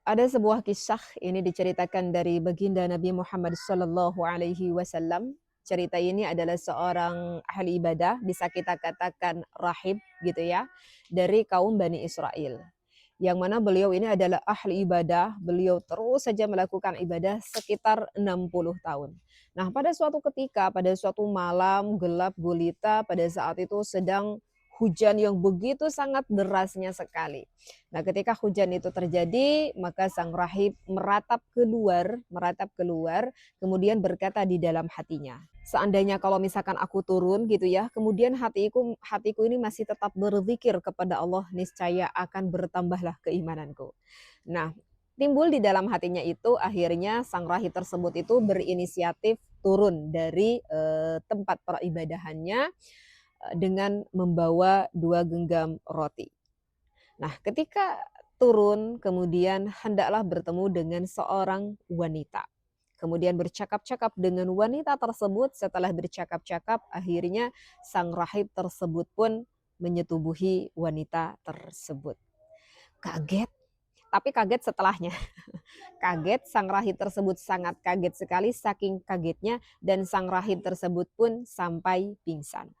Ada sebuah kisah ini diceritakan dari baginda Nabi Muhammad Sallallahu Alaihi Wasallam. Cerita ini adalah seorang ahli ibadah, bisa kita katakan rahib gitu ya, dari kaum Bani Israel. Yang mana beliau ini adalah ahli ibadah, beliau terus saja melakukan ibadah sekitar 60 tahun. Nah, pada suatu ketika, pada suatu malam gelap gulita, pada saat itu sedang hujan yang begitu sangat derasnya sekali. Nah, ketika hujan itu terjadi, maka sang rahib meratap keluar, kemudian berkata di dalam hatinya, seandainya kalau misalkan aku turun gitu ya, kemudian hatiku ini masih tetap berzikir kepada Allah, niscaya akan bertambahlah keimananku. Nah, timbul di dalam hatinya itu, akhirnya sang rahib tersebut itu berinisiatif turun dari tempat peribadahannya dengan membawa 2 genggam roti. Nah, ketika turun kemudian hendaklah bertemu dengan seorang wanita. Kemudian bercakap-cakap dengan wanita tersebut, setelah bercakap-cakap akhirnya sang rahib tersebut pun menyetubuhi wanita tersebut. Kaget, tapi kaget setelahnya. Kaget, sang rahib tersebut sangat kaget sekali, saking kagetnya dan sang rahib tersebut pun sampai pingsan.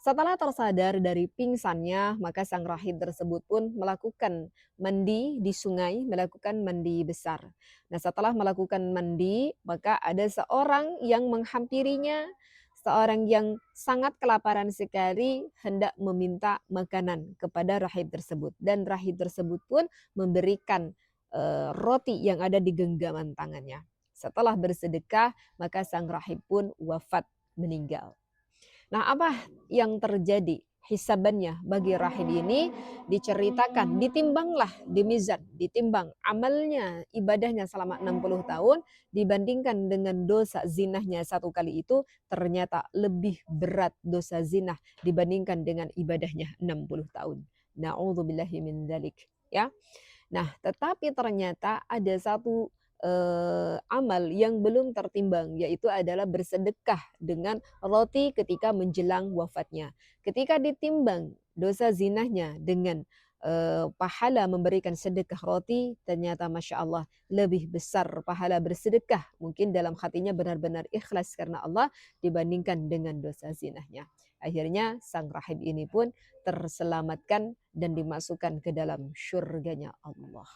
Setelah tersadar dari pingsannya, maka sang rahib tersebut pun melakukan mandi di sungai, melakukan mandi besar. Nah, setelah melakukan mandi, maka ada seorang yang menghampirinya, seorang yang sangat kelaparan sekali, hendak meminta makanan kepada rahib tersebut. Dan rahib tersebut pun memberikan roti yang ada di genggaman tangannya. Setelah bersedekah, maka sang rahib pun wafat, meninggal. Nah, apa yang terjadi? Hisabannya bagi rahib ini diceritakan, ditimbanglah di mizan, ditimbang amalnya, ibadahnya selama 60 tahun dibandingkan dengan dosa zinahnya satu kali itu, ternyata lebih berat dosa zinah dibandingkan dengan ibadahnya 60 tahun. Na'udzubillahi min dzalik, ya. Nah, tetapi ternyata ada satu amal yang belum tertimbang, yaitu adalah bersedekah dengan roti ketika menjelang wafatnya. Ketika ditimbang dosa zinahnya dengan pahala memberikan sedekah roti, ternyata Masya Allah lebih besar pahala bersedekah. Mungkin dalam hatinya benar-benar ikhlas karena Allah dibandingkan dengan dosa zinahnya. Akhirnya sang rahib ini pun terselamatkan dan dimasukkan ke dalam syurganya Allah.